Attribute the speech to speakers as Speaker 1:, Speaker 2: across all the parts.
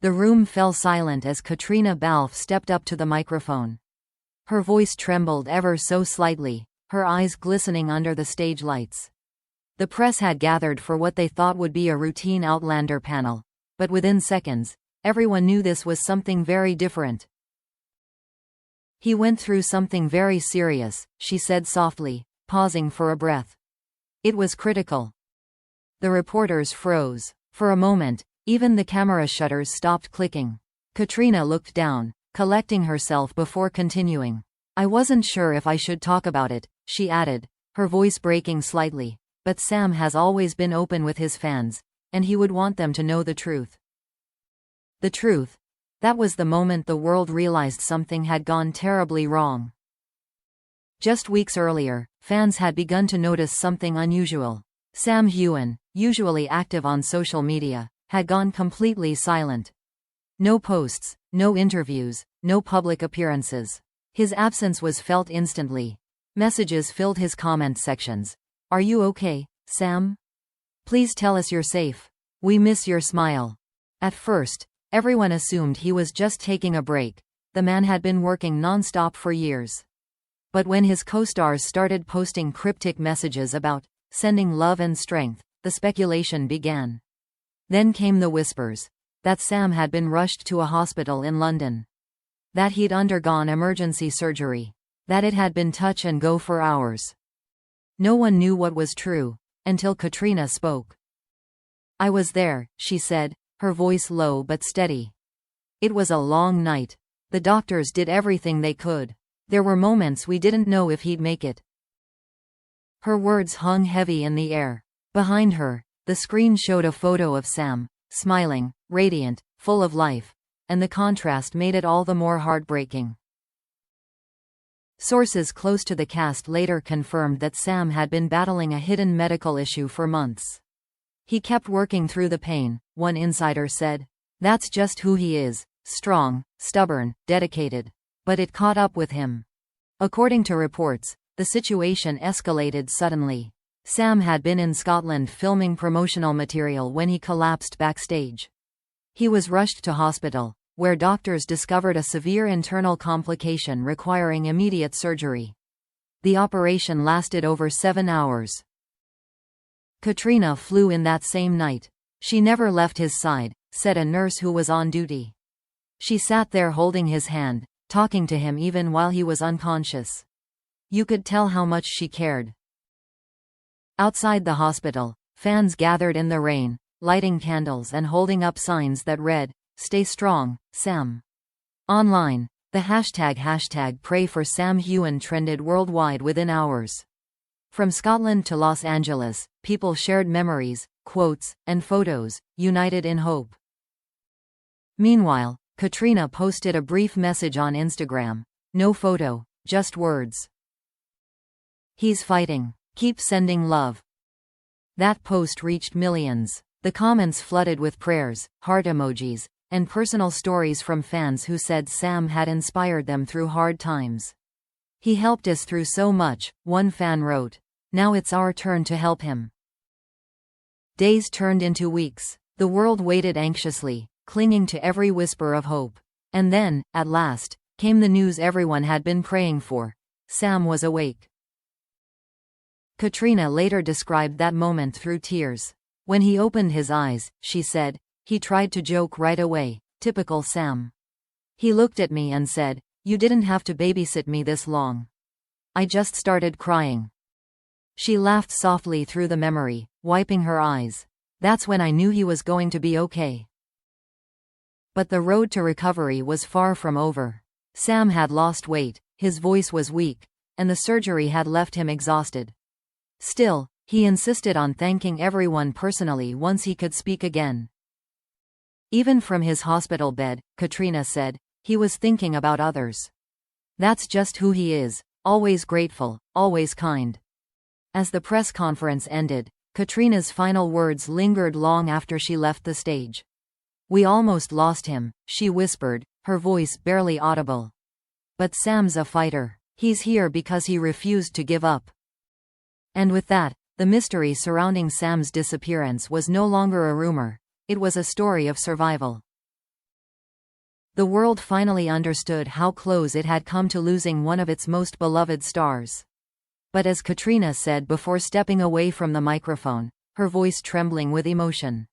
Speaker 1: The room fell silent as Caitriona Balfe stepped up to the microphone. Her voice trembled ever so slightly, her eyes glistening under the stage lights. The press had gathered for what they thought would be a routine Outlander panel, but within seconds, everyone knew this was something very different. "He went through something very serious," she said softly, pausing for a breath. "It was critical." The reporters froze. For a moment, even the camera shutters stopped clicking. Caitriona looked down, collecting herself before continuing. "I wasn't sure if I should talk about it," she added, her voice breaking slightly, "but Sam has always been open with his fans, and he would want them to know the truth." The truth. That was the moment the world realized something had gone terribly wrong. Just weeks earlier, fans had begun to notice something unusual. Sam Heughan, usually active on social media, had gone completely silent. No posts, no interviews, no public appearances. His absence was felt instantly. Messages filled his comment sections. "Are you okay, Sam? Please tell us you're safe. We miss your smile." At first, everyone assumed he was just taking a break. The man had been working non-stop for years. But when his co-stars started posting cryptic messages about sending love and strength, the speculation began. Then came the whispers that Sam had been rushed to a hospital in London, that he'd undergone emergency surgery, that it had been touch and go for hours. No one knew what was true until Caitriona spoke. "I was there," she said, her voice low but steady. "It was a long night. The doctors did everything they could. There were moments we didn't know if he'd make it." Her words hung heavy in the air. Behind her, the screen showed a photo of Sam, smiling, radiant, full of life, and the contrast made it all the more heartbreaking. Sources close to the cast later confirmed that Sam had been battling a hidden medical issue for months. "He kept working through the pain," one insider said. "That's just who he is, strong, stubborn, dedicated. But it caught up with him." According to reports, the situation escalated suddenly. Sam had been in Scotland filming promotional material when he collapsed backstage. He was rushed to hospital, where doctors discovered a severe internal complication requiring immediate surgery. The operation lasted over 7 hours. Caitriona flew in that same night. "She never left his side," said a nurse who was on duty. "She sat there holding his hand, talking to him even while he was unconscious. You could tell how much she cared." Outside the hospital, fans gathered in the rain, lighting candles and holding up signs that read, "Stay strong, Sam." Online, the hashtag Pray for Sam Heughan trended worldwide within hours. From Scotland to Los Angeles, people shared memories, quotes, and photos, united in hope. Meanwhile, Caitriona posted a brief message on Instagram. No photo, just words. "He's fighting. Keep sending love." That post reached millions. The comments flooded with prayers, heart emojis, and personal stories from fans who said Sam had inspired them through hard times. "He helped us through so much," one fan wrote. "Now it's our turn to help him." Days turned into weeks. The world waited anxiously, clinging to every whisper of hope. And then, at last, came the news everyone had been praying for. Sam was awake. Caitriona later described that moment through tears. "When he opened his eyes," she said, "he tried to joke right away, typical Sam. He looked at me and said, 'You didn't have to babysit me this long.' I just started crying." She laughed softly through the memory, wiping her eyes. "That's when I knew he was going to be okay." But the road to recovery was far from over. Sam had lost weight, his voice was weak, and the surgery had left him exhausted. Still, he insisted on thanking everyone personally once he could speak again. Even from his hospital bed, Caitriona said, he was thinking about others. "That's just who he is, always grateful, always kind." As the press conference ended, Caitriona's final words lingered long after she left the stage. "We almost lost him," she whispered, her voice barely audible. "But Sam's a fighter. He's here because he refused to give up." And with that, the mystery surrounding Sam's disappearance was no longer a rumor. It was a story of survival. The world finally understood how close it had come to losing one of its most beloved stars. But as Caitriona said before stepping away from the microphone, her voice trembling with emotion,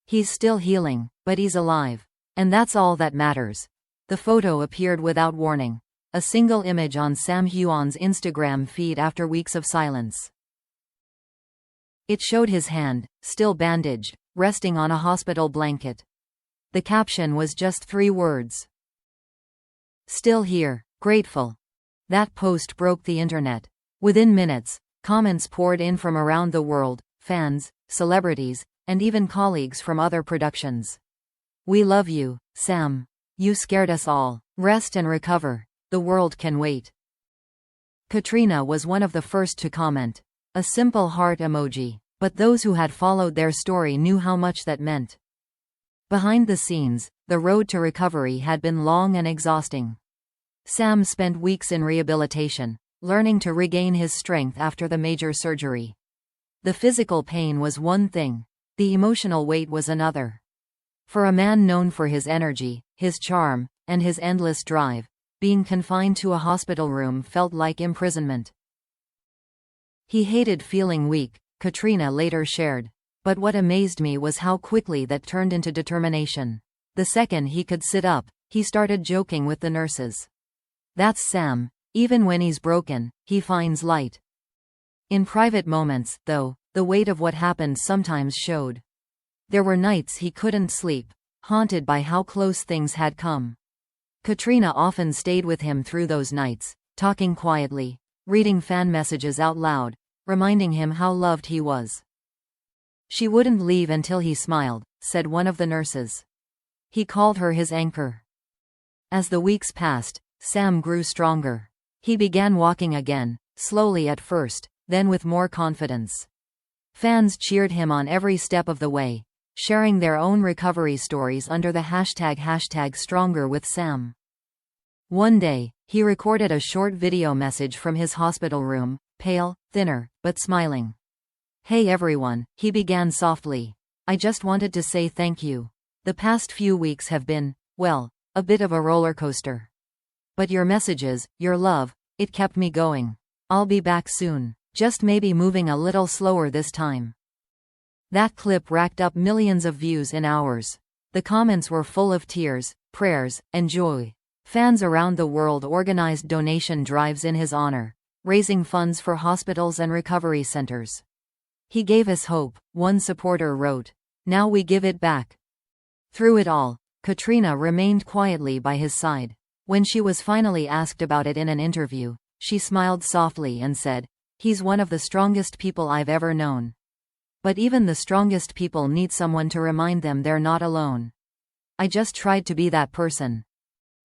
Speaker 1: "He's still healing, but he's alive. And that's all that matters." The photo appeared without warning, a single image on Sam Heughan's Instagram feed after weeks of silence. It showed his hand, still bandaged, resting on a hospital blanket. The caption was just 3 words. "Still here, grateful." That post broke the internet. Within minutes, comments poured in from around the world, fans, celebrities, and even colleagues from other productions. "We love you, Sam. You scared us all. Rest and recover. The world can wait." Caitriona was one of the first to comment. A simple heart emoji. But those who had followed their story knew how much that meant. Behind the scenes, the road to recovery had been long and exhausting. Sam spent weeks in rehabilitation, learning to regain his strength after the major surgery. The physical pain was one thing, the emotional weight was another. For a man known for his energy, his charm, and his endless drive, being confined to a hospital room felt like imprisonment. He hated feeling weak, Caitriona later shared. But what amazed me was how quickly that turned into determination. The second he could sit up, he started joking with the nurses. "That's Sam. Even when he's broken, he finds light." In private moments, though, the weight of what happened sometimes showed. There were nights he couldn't sleep, haunted by how close things had come. Caitriona often stayed with him through those nights, talking quietly, reading fan messages out loud, reminding him how loved he was. "She wouldn't leave until he smiled," said one of the nurses. "He called her his anchor." As the weeks passed, Sam grew stronger. He began walking again, slowly at first, then with more confidence. Fans cheered him on every step of the way, sharing their own recovery stories under the hashtag #StrongerWithSam. One day, he recorded a short video message from his hospital room, pale, thinner, but smiling. "Hey everyone," he began softly. "I just wanted to say thank you. The past few weeks have been, well, a bit of a roller coaster. But your messages, your love, it kept me going. I'll be back soon. Just maybe moving a little slower this time." That clip racked up millions of views in hours. The comments were full of tears, prayers, and joy. Fans around the world organized donation drives in his honor, raising funds for hospitals and recovery centers. "He gave us hope," one supporter wrote. "Now we give it back." Through it all, Caitriona remained quietly by his side. When she was finally asked about it in an interview, she smiled softly and said, "He's one of the strongest people I've ever known. But even the strongest people need someone to remind them they're not alone. I just tried to be that person."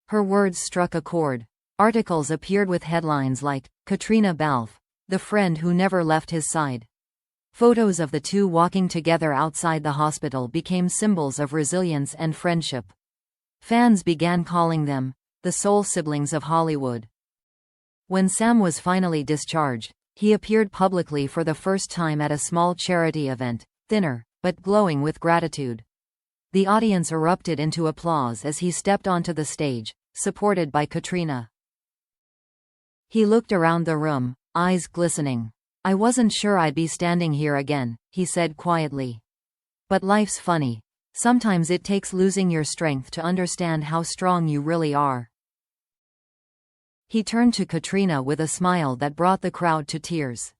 Speaker 1: Her words struck a chord. Articles appeared with headlines like, "Caitriona Balfe, the friend who never left his side." Photos of the two walking together outside the hospital became symbols of resilience and friendship. Fans began calling them the soul siblings of Hollywood. When Sam was finally discharged, he appeared publicly for the first time at a small charity event, thinner, but glowing with gratitude. The audience erupted into applause as he stepped onto the stage, supported by Caitriona. He looked around the room, eyes glistening. "I wasn't sure I'd be standing here again," he said quietly. "But life's funny. Sometimes it takes losing your strength to understand how strong you really are." He turned to Caitriona with a smile that brought the crowd to tears.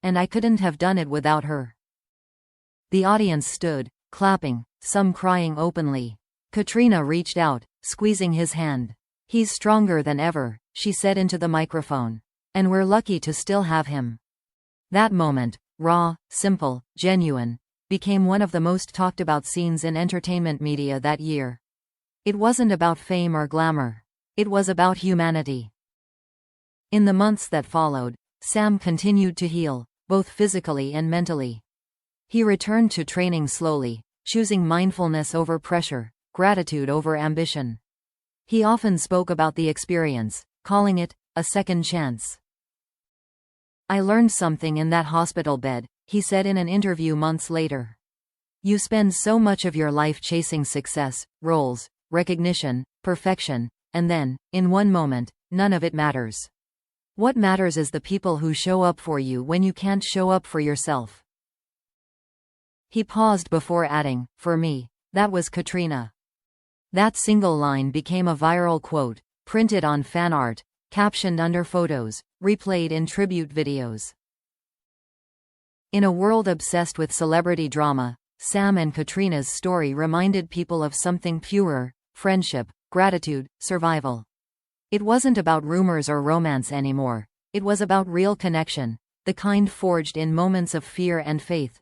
Speaker 1: "And I couldn't have done it without her." The audience stood, clapping, some crying openly. Caitriona reached out, squeezing his hand. "He's stronger than ever," she said into the microphone. "And we're lucky to still have him." That moment, raw, simple, genuine, became one of the most talked about scenes in entertainment media that year. It wasn't about fame or glamour. It was about humanity. In the months that followed, Sam continued to heal, both physically and mentally. He returned to training slowly, choosing mindfulness over pressure, gratitude over ambition. He often spoke about the experience, calling it a second chance. "I learned something in that hospital bed," he said in an interview months later. "You spend so much of your life chasing success, roles, recognition, perfection, and then, in one moment, none of it matters. What matters is the people who show up for you when you can't show up for yourself. He paused before adding, "For me, that was Caitriona." That single line became a viral quote, printed on fan art, captioned under photos, replayed in tribute videos. In a world obsessed with celebrity drama, Sam and Caitriona's story reminded people of something purer: friendship, gratitude, survival. It wasn't about rumors or romance anymore. It was about real connection, the kind forged in moments of fear and faith.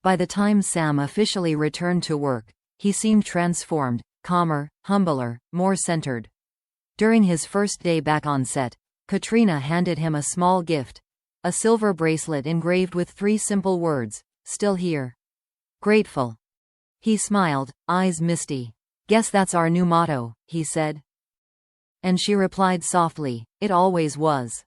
Speaker 1: By the time Sam officially returned to work, he seemed transformed, calmer, humbler, more centered. During his first day back on set, Caitriona handed him a small gift, a silver bracelet engraved with 3 simple words: "Still here. Grateful." He smiled, eyes misty. "Guess that's our new motto," he said. And she replied softly, "It always was."